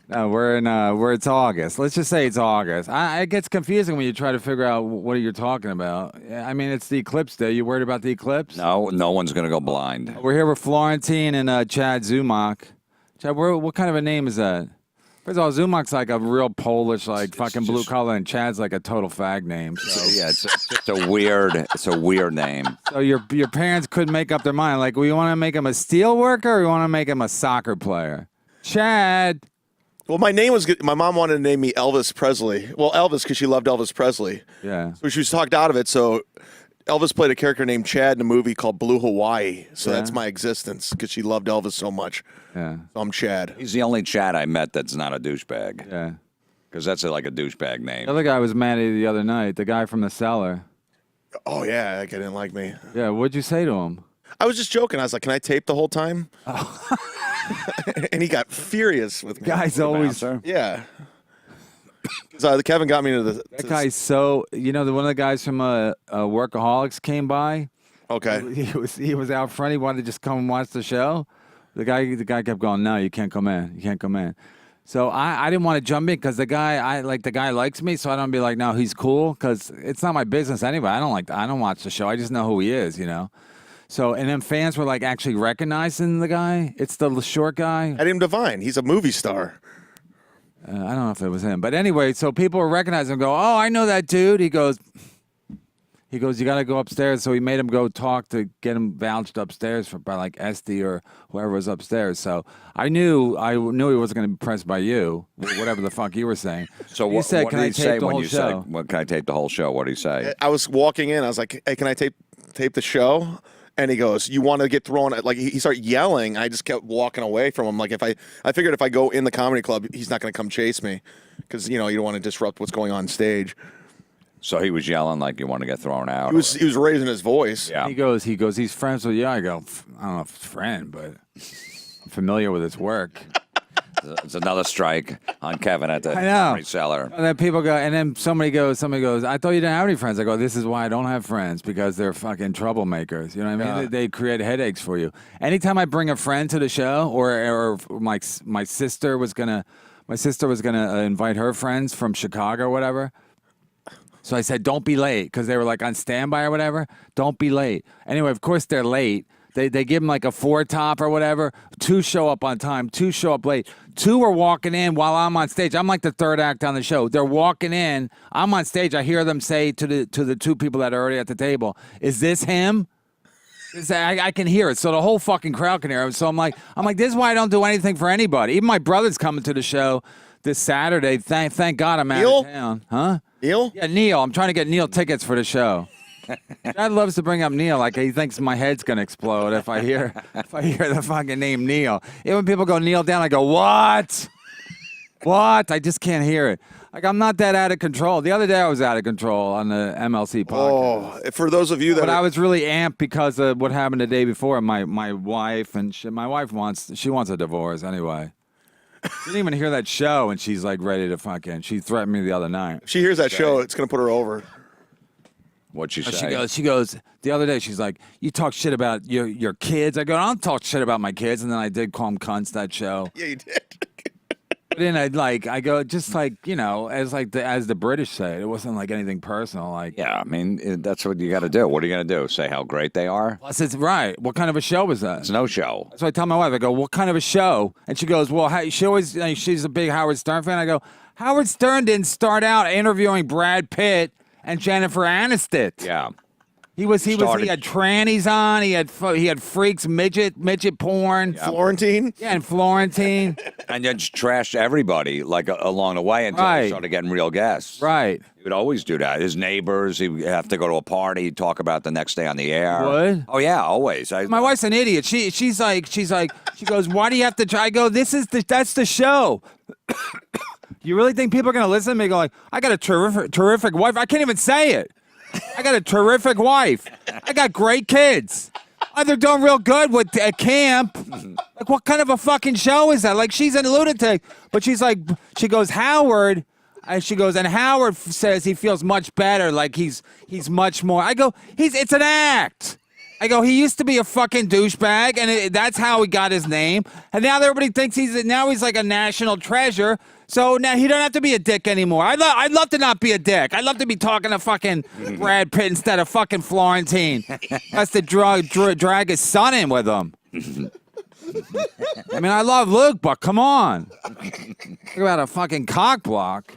No, we're in where it's August. Let's just say it's August. It gets confusing when you try to figure out what you're talking about. I mean, it's the eclipse day. You worried about the eclipse? No, no one's going to go blind. We're here with Florentine and Chad Zumock. Chad, what kind of a name is that? First of all, Zumock's like a real Polish, like fucking blue collar, and Chad's like a total fag name. So. Yeah, it's just a weird name. So your parents couldn't make up their mind. Like, we want to make him a steel worker, or we want to make him a soccer player? Chad. Well, my name was good. My mom wanted to name me Elvis Presley. Well, Elvis because she loved Elvis Presley. Yeah. So she was talked out of it. So Elvis played a character named Chad in a movie called Blue Hawaii. So that's my existence because she loved Elvis so much. Yeah. So I'm Chad. He's the only Chad I met that's not a douchebag. Yeah. Because that's like a douchebag The name. other guy was mad at you the other night. The guy from the cellar. Oh, yeah. That guy didn't like me. Yeah. What'd you say to him? I was just joking. I was like, can I tape the whole time? Oh. And he got furious with me. Guy's always. Yeah. So Kevin got me into the. That guy's so. You know, one of the guys from Workaholics came by. Okay. He was out front. He wanted to just come and watch the show. The guy kept going, no, you can't come in. You can't come in. So I didn't want to jump in because the guy likes me, so I don't be like, no, he's cool, because it's not my business anyway. I don't watch the show. I just know who he is, you know. So, and then fans were like actually recognizing the guy. It's the short guy. Adam Devine. He's a movie star. I don't know if it was him, but anyway, so people were recognizing him. Go, oh, I know that dude. He goes, you got to go upstairs. So he made him go talk to get him vouched upstairs by like Esty or whoever was upstairs. So I knew he wasn't going to be pressed by you, whatever the fuck you were saying. So you what said, did can he I say tape the when whole you show? said, "What can I tape the whole show"? What did he say? I was walking in. I was like, hey, can I tape the show? And he goes, you want to get thrown? Like, he started yelling. I just kept walking away from him. Like, I figured if I go in the comedy club, he's not going to come chase me because, you know, you don't want to disrupt what's going on stage. So he was yelling like you want to get thrown out. He was raising his voice. Yeah. He goes, he's friends with you. I go, I don't know if it's friend, but I'm familiar with his work. It's another strike on Kevin at the I know. Comedy Cellar. And then people go, and then somebody goes, I thought you didn't have any friends. I go, this is why I don't have friends, because they're fucking troublemakers. You know what I mean? They create headaches for you. Anytime I bring a friend to the show, or my sister was gonna invite her friends from Chicago or whatever. So I said, don't be late, because they were like on standby or whatever. Don't be late. Anyway, of course they're late. They give them like a 4-top or whatever. 2 show up on time. 2 show up late. 2 are walking in while I'm on stage. I'm like the third act on the show. They're walking in. I'm on stage. I hear them say to the 2 people that are already at the table, "Is this him?" I can hear it. So the whole fucking crowd can hear it. So I'm like, this is why I don't do anything for anybody. Even my brother's coming to the show this Saturday. Thank God I'm out of town. Huh? Neil? Yeah, Neil. I'm trying to get Neil tickets for the show. Dad loves to bring up Neil, like he thinks my head's gonna explode if I hear the fucking name Neil. Even when people go Neil down, I go, what? What? I just can't hear it. Like, I'm not that out of control. The other day I was out of control on the MLC podcast. Oh, for those of you that But I was really amped because of what happened the day before. My wife and my wife wants a divorce anyway. She didn't even hear that show, and she's like ready to fucking. She threatened me the other night. if she hears that show, it's going to put her over. What'd she say? She goes, the other day, she's like, you talk shit about your kids. I go, I don't talk shit about my kids. And then I did call them cunts that show. Yeah, you did. But then I go, just like, you know, as the British say, it wasn't like anything personal. Like, Yeah, I mean, that's what you got to do. What are you going to do? Say how great they are? plus it's right. What kind of a show was that? It's no show. So I tell my wife, I go, what kind of a show? And she goes, well, she's a big Howard Stern fan. I go, Howard Stern didn't start out interviewing Brad Pitt and Jennifer Aniston. Yeah. He had trannies on. He had freaks, midget porn. Yeah. Florentine? Yeah, and Florentine. And then just trashed everybody like along the way until he started getting real guests. Right. He would always do that. His neighbors, he'd have to go to a party, he'd talk about the next day on the air. Would? Oh, yeah, always. My wife's an idiot. She's like, she goes, why do you have to try? I go, that's the show. You really think people are going to listen to me? Go like, I got a terrific wife. I can't even say it. I got a terrific wife. I got great kids. They're doing real good with at camp. Like, what kind of a fucking show is that? Like, she's a lunatic. But she goes, Howard. And Howard says he feels much better. Like he's much more. I go, it's an act. I go, he used to be a fucking douchebag, and that's how he got his name. And now everybody thinks he's like a national treasure. So now he don't have to be a dick anymore. I'd love to not be a dick. I'd love to be talking to fucking Brad Pitt instead of fucking Florentine. That's to drag his son in with him. I mean, I love Luke, but come on. Talk about a fucking cock block.